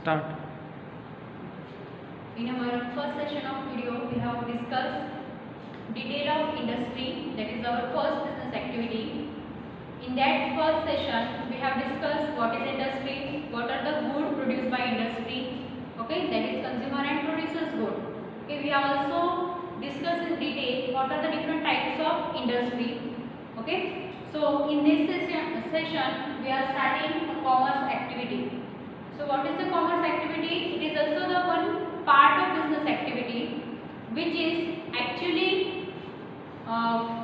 Start. In our first session of video, we have discussed detail of industry, that is our first business activity. In that first session, we have discussed what is industry, what are the goods produced by industry, okay, that is consumer and producers good. Okay, we have also discussed in detail what are the different types of industry. Okay, so in this session we are starting a commerce activity. So what is the commerce activity? It is also the one part of business activity which is actually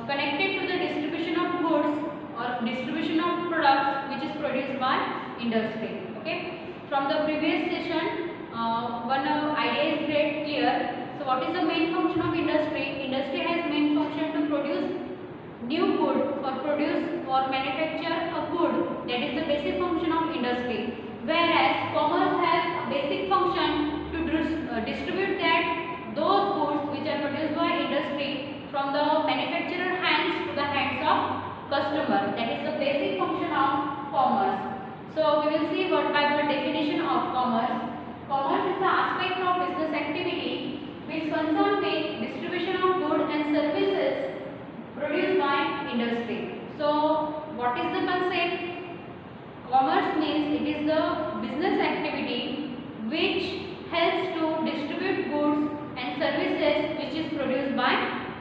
connected to the distribution of goods or distribution of products which is produced by industry. Okay. From the previous session, one idea is great clear. So what is the main function of industry? Industry has main function to produce new good or produce or manufacture a good. That is the basic function of industry. Whereas commerce has a basic function to distribute those goods which are produced by industry from the manufacturer hands to the hands of customer. That is the basic function of commerce. So we will see word by word definition of commerce. Commerce is the aspect of business activity which concerns with distribution of goods and services produced by industry. So what is the concept? Commerce means it is the business activity which helps to distribute goods and services which is produced by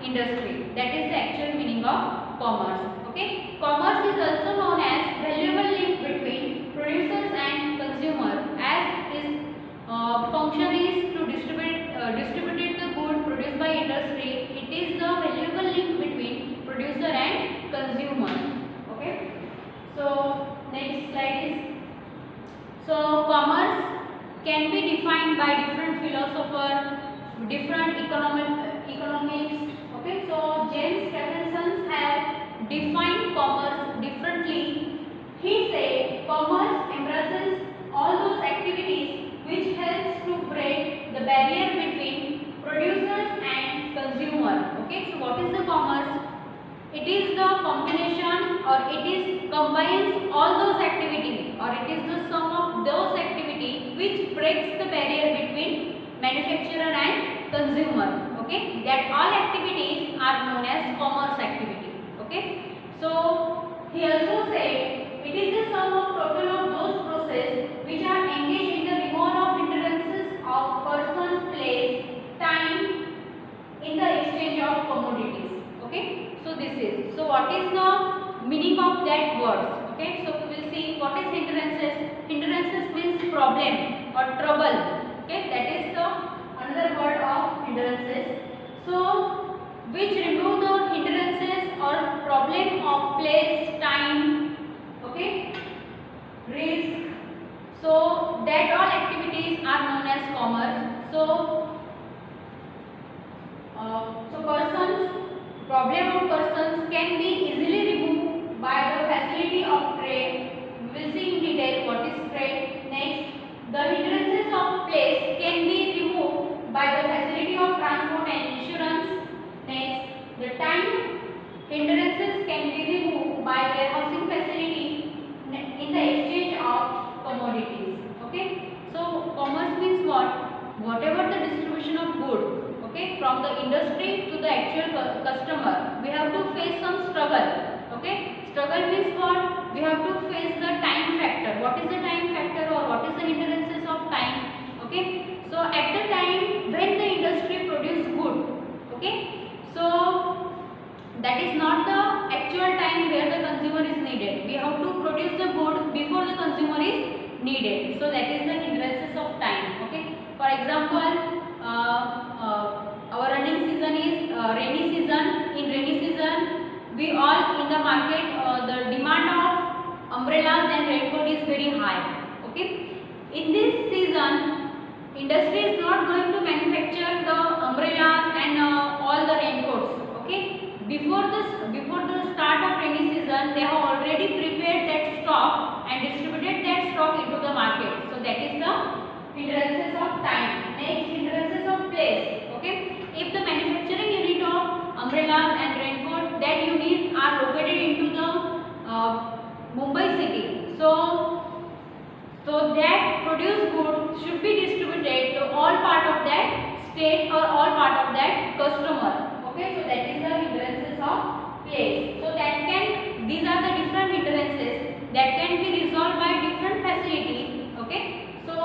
industry. That is the actual meaning of commerce. Okay. Commerce is also known as valuable link between producers and consumer, as its function is to distribute the good produced by industry. It is the valuable link between producer and consumer. Okay. So next slide is, so commerce can be defined by different philosophers, different economics. Okay, so James Stephenson have defined commerce differently. He said commerce embraces all those activities which helps to break the barrier between producers and consumer. Okay, so what is the commerce? It is the combination or it is combines all those activities or it is the sum of those activities which breaks the barrier between manufacturer and consumer. Okay, that all activities are known as commerce activity. Okay, so he also said it is the sum of total of those processes which are engaged in the removal of hindrances of person, place, time in the exchange of commodities. Okay. So this is, so what is the meaning of that words? Okay, so we will see what is hindrances. Hindrances means problem or trouble. Okay, that is the another word of hindrances. So which remove the hindrances or problem of place, time, okay, risk. So that all activities are known as commerce. So problem of persons can be easily removed by the facility of trade. We will see in detail what is trade. Next, the hindrances of place can be removed by the facility of transport and insurance. Next, the time hindrances can be removed by warehousing facility in the exchange of commodities. Okay, so commerce means what? Whatever the distribution of goods. Okay, from the industry to the actual customer, we have to face some struggle. Okay, struggle means what? We have to face the time factor. What is the time factor or what is the hindrances of time? Okay, so at the time when the industry produce good, okay, so that is not the actual time where the consumer is needed. We have to produce the good before the consumer is needed. So that is the hindrances of time. Okay, for example, our running season is rainy season. In rainy season, we all in the market, the demand of umbrellas and raincoat is very high. Okay, in this season, industry is not going to manufacture the umbrellas and all the raincoats. Okay, before the start of rainy season, they have already prepared that stock and distributed that stock into the market. So that is the hindrances of time. Next, hindrances of place. Okay, if the manufacturing unit of umbrellas and raincoat, that unit are located into the Mumbai city. So that produced good should that customer. Okay, so that is the hindrances of place. So that can, these are the different hindrances that can be resolved by different facility. Okay, so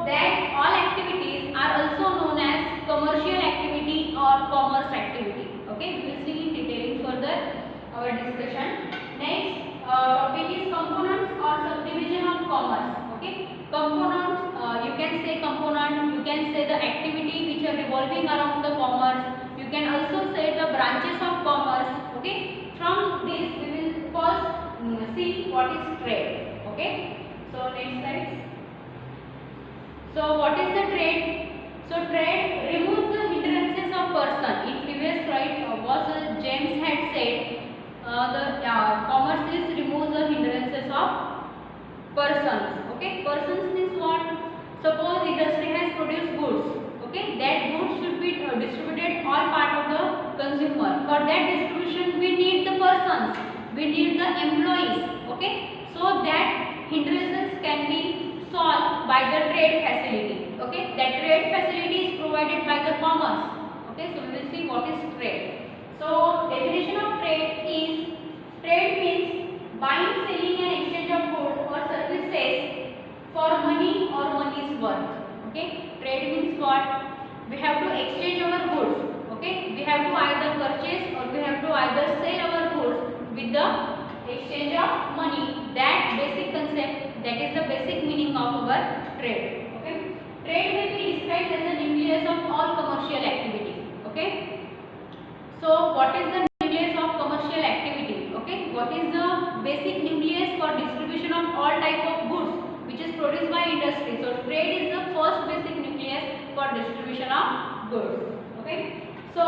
that all activities are also known as commercial activity or commerce activity. Okay, we will see in detailing further our discussion. Next topic is components or subdivision of commerce. Okay, components, you can say component, you can say the activity which are revolving around the commerce, you can also say the branches of commerce. Okay, from this we will first see what is trade. Okay, so next slide. So what is the trade? So trade removes the hindrances of person. In previous slide was James had said commerce is removes the hindrances of persons. Okay, persons means what? Suppose industry has produced goods. Okay, that goods should be distributed all part of the consumer. For that distribution we need the persons, we need the employees. Okay, so that hindrances can be solved by the trade facility. Okay, that trade facility is provided by the commerce. Okay, so we will see what is trade. So definition of trade is, trade means buying, selling and exchange of goods or services for money or money's worth. Okay, trade means what? We have to exchange our goods. Okay, we have to either purchase or we have to either sell our goods with the exchange of money. That basic concept, that is the basic meaning of our trade. Okay, trade may be described as the nucleus of all commercial activity. Okay, so what is the nucleus of commercial activity? Okay, what is the basic nucleus for distribution of all type of goods which is produced by industry? So trade is the first basic nucleus for distribution of goods. Okay, so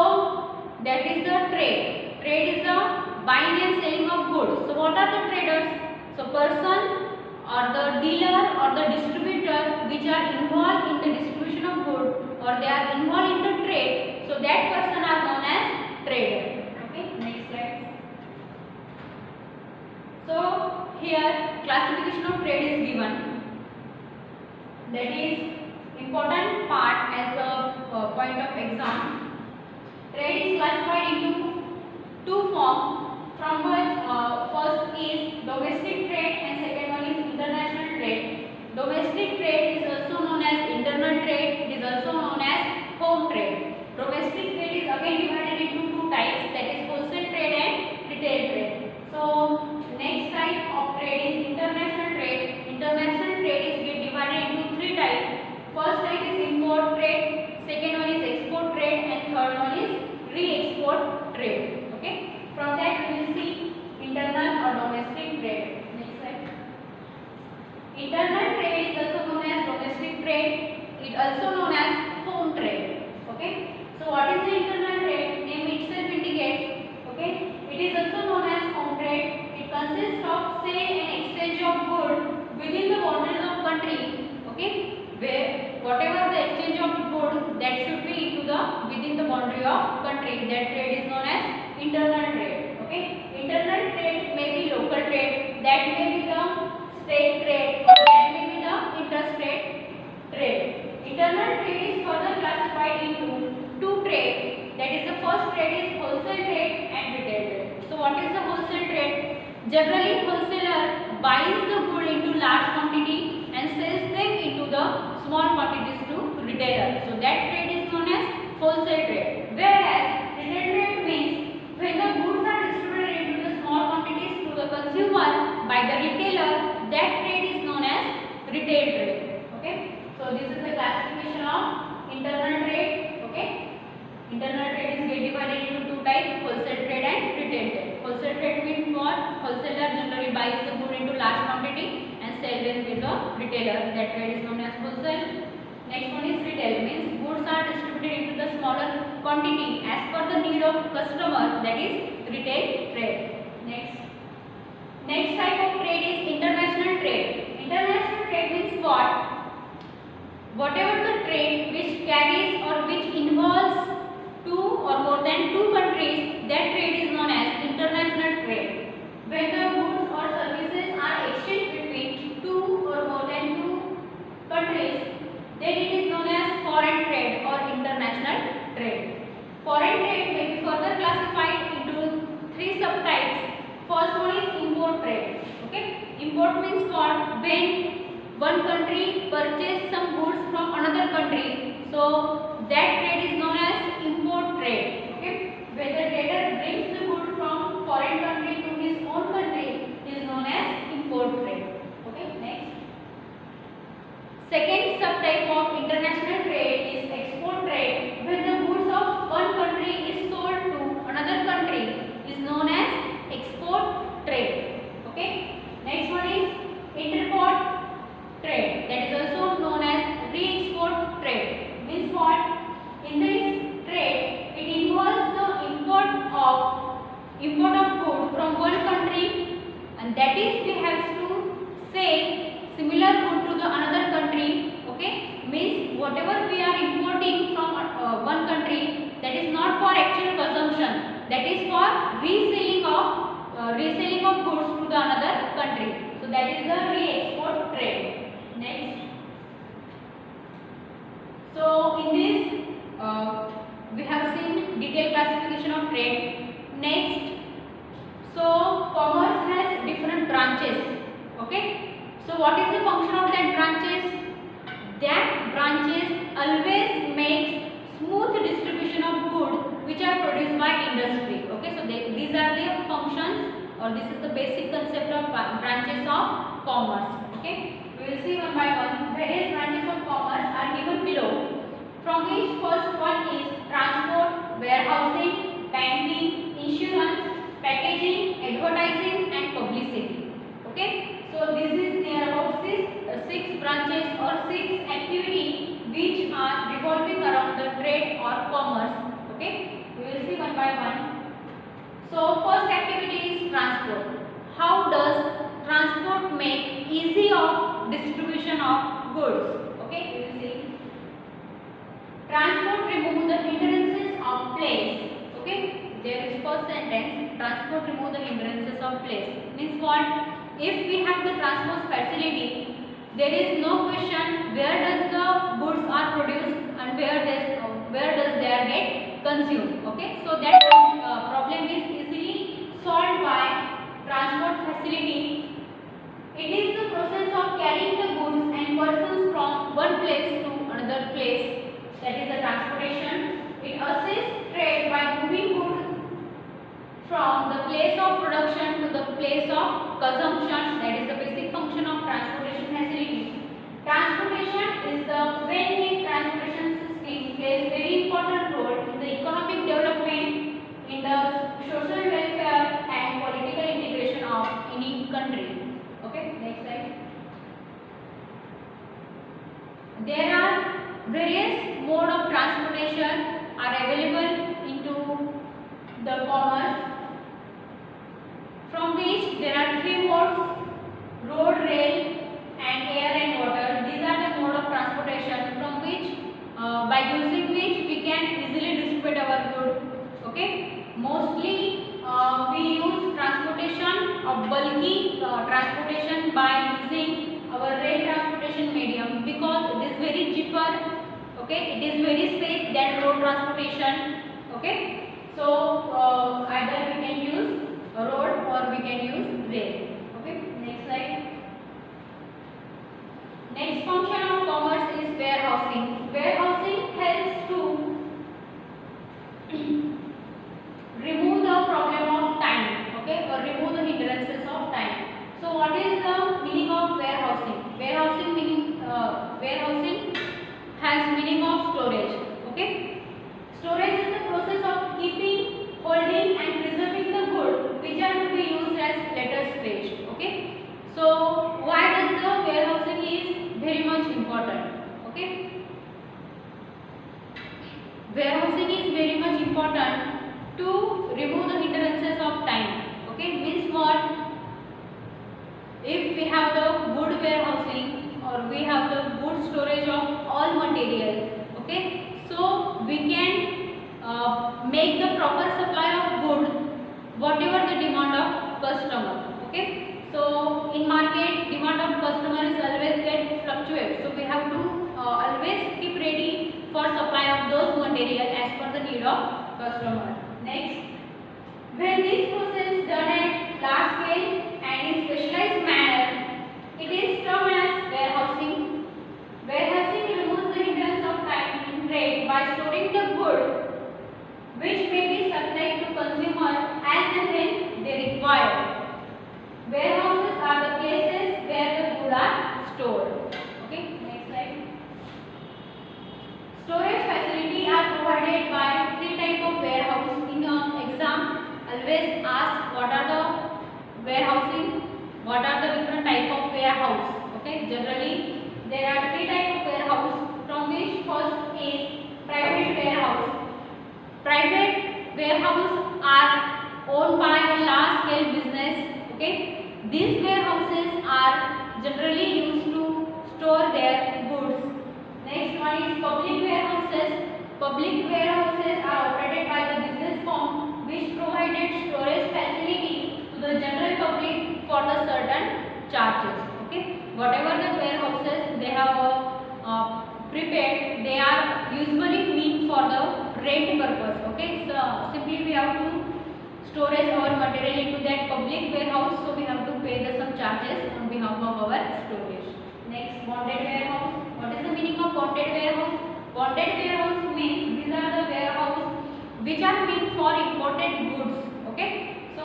that is the trade. Trade is the buying and selling of goods. So what are the traders? So person or the dealer or the distributor which are involved in the distribution of goods or they are involved in the trade. So that person are known as trader. Okay, next slide. So here classification of trade is given. That is important part as the point of exam. Trade is classified into two forms, from which first is domestic trade and second one is international trade. Domestic trade is also known as internal trade. It is also known as home trade. Domestic trade is again divided into two types, that is wholesale trade and retail trade. So next type of trade is international trade. International trade is divided into three types. First type is import trade, second one is export trade and third one is re-export trade. Okay, from that we will see internal or domestic trade. Next slide. Internal trade is also known as domestic trade. It also known as home trade. Okay, so what is the internal trade? Name itself indicates. Okay, it is also known as home trade. It consists of sale and exchange of goods within the boundaries of country. Okay, where whatever the exchange of goods that should be into the within the boundary of country, that trade is known as internal trade. Okay, internal trade may be local trade, that may be the state trade, or that may be the interstate trade. Internal trade is further classified into two trade. That is the first trade is wholesale trade and retail trade. So what is the wholesale trade? Generally wholesaler buys the good into large quantity and sells them into the small quantities to retailer. So that trade is known as wholesale trade. Whereas retail trade means when the goods are distributed into the small quantities to the consumer by the retailer, that trade is known as retail trade. Okay, so this is the classification of internal trade. Okay, internal trade is divided into two types, wholesale trade and retail trade. Wholesale trade means what? Wholesaler generally buys the good into large quantity and sell them to the retailer. That trade is known as wholesale. Next one is retail, means goods are distributed into the smaller quantity as per the need of customer, that is retail trade. Next type of trade is international trade. International trade means what? Whatever the trade which carries or which involves two or more than two countries, that trade is known as international trade. When the goods or services are exchanged between two or more than two countries, then it is known as foreign trade or international trade. import trade. Okay, import means what? When one country purchase some goods from another country, so that trade is known as import trade. Okay, when the trader brings the good from foreign country to his own country, is known as import trade. Okay, next. Second subtype of international trade is export trade. When the goods of one country is sold to another country, is known as export trade. Okay. Next one is interport trade. That is also known as re-export trade. Means what? In this trade, it involves the import of good from one country, and that is we have to say similar good to the another country. Okay, means whatever we are importing from one country, that is not for actual consumption, that is for reselling of goods to the another country. So that is the re-export trade. Next. So in this we have seen detailed classification of trade. Next, so commerce has different branches. Okay, so what is the function of that branches? That branches always makes smooth distribution of goods which are produced by industry. Okay, so these are the functions, or this is the basic concept of branches of commerce. Okay, we will see one by one. Various branches of commerce are given below. From which first one is transport, warehousing, banking, insurance, packaging, advertising and publicity. Okay, so this is near about six branches or six activities which are revolving around the trade or commerce. Okay, we will see one by one. So first activity is transport. How does transport make easy of distribution of goods? Okay, we will see. Transport remove the hindrances of place. Okay, there is first sentence. Transport remove the hindrances of place. Means what? If we have the transport facility, there is no question where does the goods are produced and where does they are get consumed. Okay, so that problem is easily solved by transport facility. It is the process of carrying the goods and persons from one place to another place. That is the transportation. It assists trade by moving goods from the place of production to the place of consumption. That is the basic function of transportation facility. Transportation is the well-knit transportation system plays very important role in the economic development, in the social welfare and political integration of any country. Okay, next slide. There are various mode of transportation are available into the commerce, from which there are three modes: road, rail and air and water. These are the mode of transportation from which by using which we can easily distribute our goods. Okay, mostly we use transportation of bulky transportation by using our rail transportation medium, because it is very cheaper. Okay, it is very safe than road transportation. Okay, so either we can use road or we can use rail. Okay, next slide. Next function of commerce is warehousing. Warehousing helps to remove the problem of time. Okay, or remove the hindrances of time. So what is the meaning of warehousing? Warehousing has meaning of storage. Okay, storage is the process of keeping, holding and preserving the goods which are to be used as later stage. Okay, so why does the warehousing is very much important? Okay, warehousing is very much important to remove the hindrances of time. Okay, means what? If we have the good warehousing or we have the good storage of all material, okay, so we can make the proper supply of good whatever the demand of customer. Okay, so in market demand of customer is always get fluctuate, so we have to always keep ready for supply of those material as per the need of customer. Next, when this process done at large scale and always ask what are the warehousing, what are the different type of warehouse. Okay, generally there are three type of warehouse, from which first is private warehouse. Private warehouse are owned by a large scale business. Okay, these warehouses are generally used to store their goods. Next one is public warehouses. Public warehouses are operated by the business firm which provided storage facility to the general public for the certain charges. Okay, whatever the warehouses they have prepared, they are usually meant for the rent purpose. Okay, so simply we have to storage our material into that public warehouse, so we have to pay the some charges on behalf of our storage. Next, bonded warehouse. What is the meaning of bonded warehouse? Bonded warehouse means these are the warehouse which are meant for imported goods. Okay, so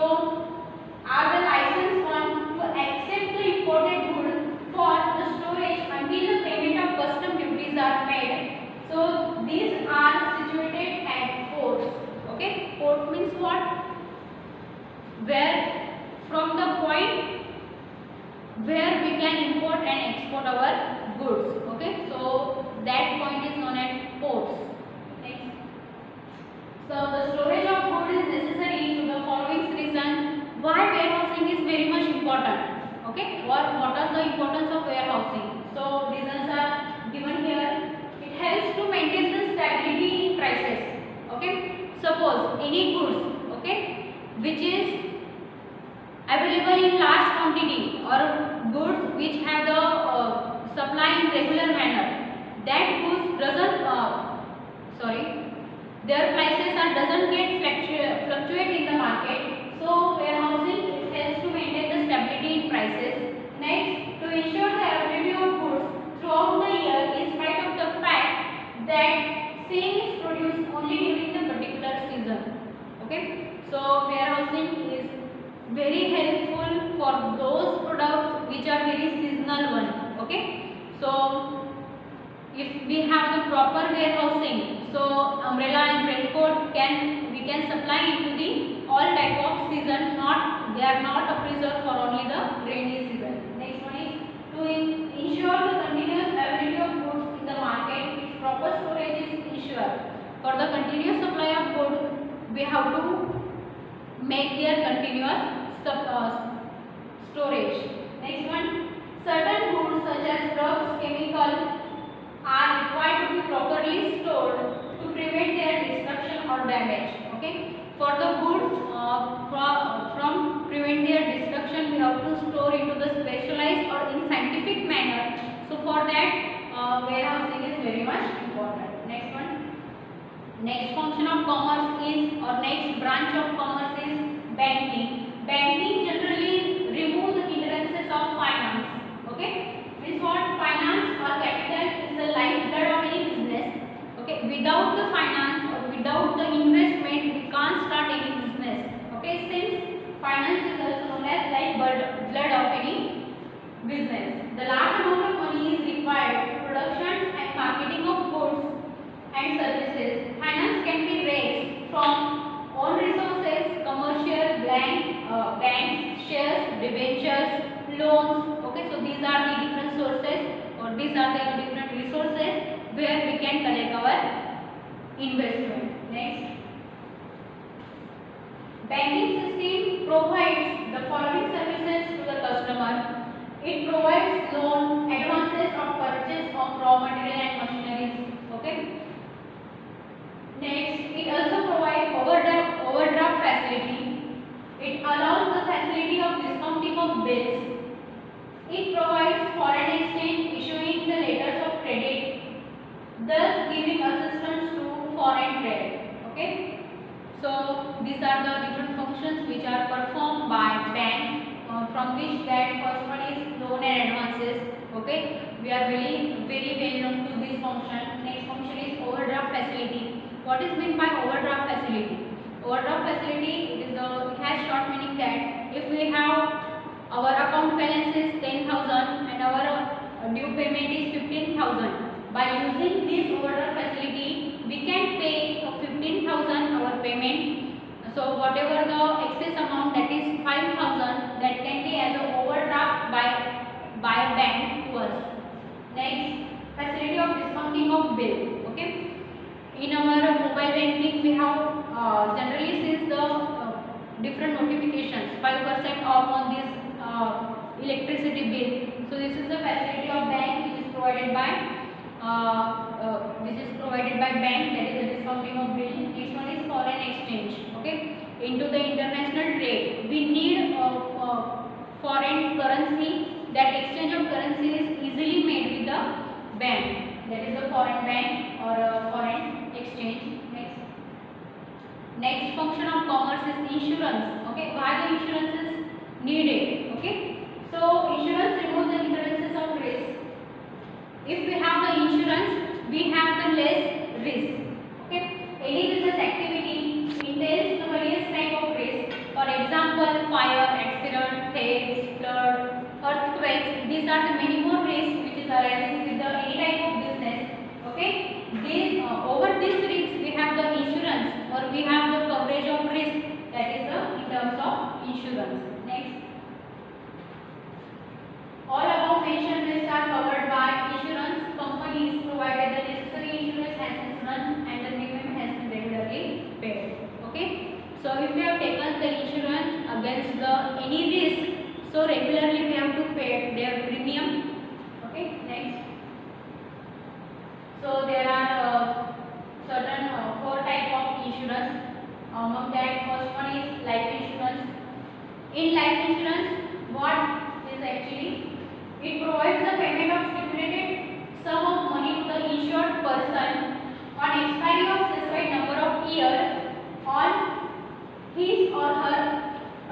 are the licensed one to accept the imported good for the storage until the payment of custom duties are made. So these are situated at ports. Okay, port means what? Where from the point where we can import and export our goods. Okay, so that point is known as ports. Next, so the storage of goods is necessary to the following reason. Why warehousing is very much important? Okay, or what are the importance of warehousing? So reasons are given here. It helps to maintain the stability in prices. Okay, suppose any goods, okay, which is available in large quantity or goods which have the supply in regular manner, that goods doesn't their prices are doesn't get fluctuate in the market. So warehousing it helps to maintain the stability in prices. Next, to ensure the availability of goods throughout the year in spite of the fact that same is produced only during the particular season. Okay, so warehousing is very helpful for those products which are very seasonal one. Okay, so if we have the proper warehousing, so umbrella and raincoat we can supply into the all type of season, not they are not preserved for only the rainy season. Next one is to ensure the continuous availability of goods in the market, its proper storage is ensured. For the continuous supply of goods, we have to make their continuous storage. Next one, certain goods such as drugs, chemicals are required to be properly stored to prevent their destruction or damage. Okay, for the goods from prevent their destruction, we have to store into the specialized or in scientific manner. So for that, warehousing is very much important. Next one, next function of commerce is, or next branch of commerce is banking. Banking generally remove the hindrances of finance. Okay, means what? Finance or capital is the lifeblood of any business. Okay, without the finance or without the investment, we can't start any business. Okay, since finance is also known as lifeblood of any business. The large amount of money is required for production and marketing of goods and services. Finance can be raised from own resources, commercial, banks, shares, debentures, loans. Okay, so these are the different sources, or these are the different resources where we can collect our investment. Next, banking system provides the following services to the customer. It provides loan, advances of purchase of raw material and machineries. Okay. Next, it also provides overdraft facility. It allows the facility of discounting of bills. It provides foreign exchange, issuing the letters of credit, thus giving assistance to foreign trade. Okay. So these are the different functions which are performed by bank, from which that first one is loan and advances. Okay. We are very well known to this function. Next function is overdraft facility. What is meant by overdraft facility? Overdraft facility it has short meaning that if we have our account balance is 10,000 and our due payment is 15,000, by using this overdraft facility we can pay 15,000 our payment. So whatever the excess amount, that is 5,000, that can be as an overdraft by a bank to us. Next, facility of discounting of bill. Okay, in our mobile banking we have generally since the different notifications 5% off on this electricity bill. So this is the facility of bank which is provided by bank, that is the discounting of bill. Next one is foreign exchange. Okay, into the international trade we need foreign currency. That exchange of currency is easily made with the bank, that is a foreign bank or a foreign exchange. Next function of commerce is insurance. Okay, why the insurance is needed? Okay, so insurance removes the hindrances of risk. If we have the insurance, we have the less risk. Okay, any business activity entails the various type of risk. For example, fire, accident, theft, flood, earthquakes. These are the many more risks which is arising with the any type of business. Okay, over these risks we have the insurance, or we have the coverage of risk, that is in terms of insurance. Next, all above mentioned risks are covered by insurance companies provided the necessary insurance has been run and the premium has been regularly paid. Okay, so if we have taken the insurance against the any risk, so regularly we have to pay their premium. Okay, next. So there are certain 4 type of insurance. Among that, first one is life insurance. In life insurance, what is actually? It provides the payment of stipulated sum of money to the insured person on expiry of specified number of years on his or her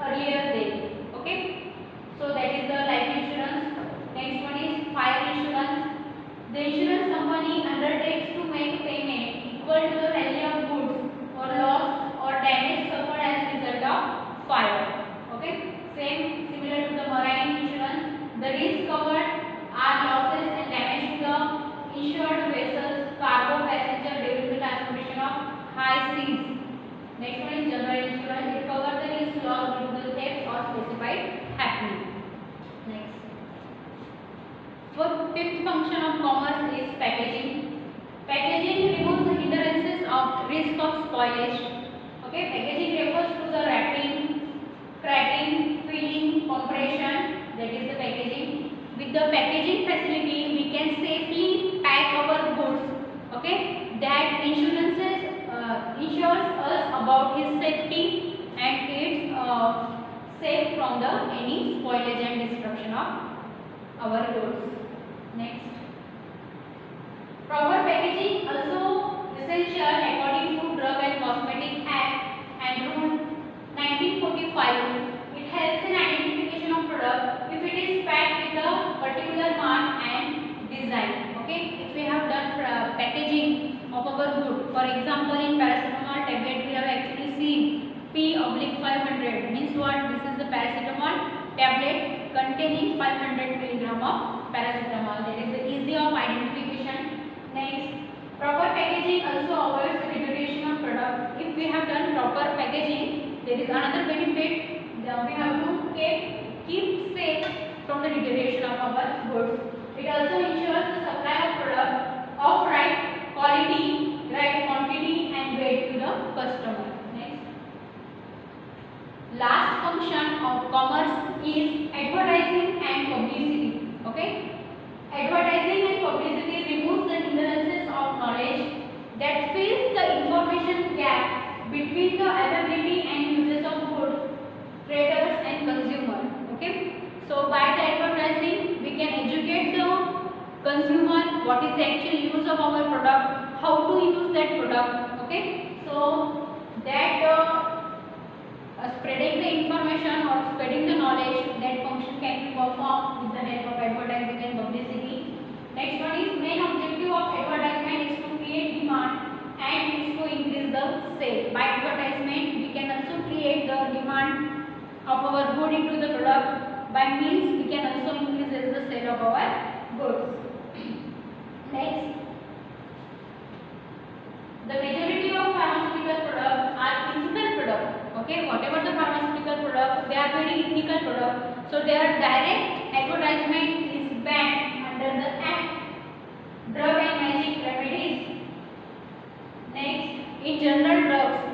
earlier date. Okay, so that is the life insurance. Next one is fire insurance. The insurance company undertakes to make payment equal to the value of goods or loss or damage suffered as a result of fire. Okay, similar to the marine insurance. The risks covered are losses and damage to the insured vessels, cargo, passenger during the transportation of high seas. Next one is general insurance. It covers the risk loss due to the theft or specified happening. Next. Fifth function of commerce is packaging. Packaging removes the hindrances of risk of spoilage. Okay, packaging refers to the wrapping, cracking, filling, compression. That is the packaging. With the packaging facility, we can safely pack our goods. Okay, that ensures us about his safety and it's safe from the any spoilage and destruction of our goods. Next, proper packaging also essential according to Drug and Cosmetic Act and Rule 1945. It helps in identification of product if it is packed with a particular mark and design. Okay, if we have done packaging of our good, for example, in paracetamol tablet we have actually seen P/500 means what? This is the paracetamol tablet containing 500 mg of paracetamol. That is the easy of identification. Next, proper packaging also avoids the deterioration of product. If we have done proper packaging, there is another benefit. We have to keep safe from the deterioration of our goods. It also ensures the supply of product of right quality, right quantity and weight to the customer. Next, last function of commerce is advertising and publicity. Okay, advertising and publicity removes the hindrances of knowledge that fills the information gap between the availability and uses of goods, traders and consumer. Okay, so by the advertising we can educate the consumer what is the actual use of our product, how to use that product. Okay, so that spreading the information or spreading the knowledge, that function can be performed with the help of advertising and publicity. Next one is main objective of advertisement is to create demand and is to increase the sale. By advertisement we can also create the demand of our good into the product. By means we can also increase the sale of our goods. Next, the majority of pharmaceutical products are principal products. Okay, whatever the pharmaceutical So their direct advertisement is banned under the Act. Drug and magic remedies. Next, in general drugs,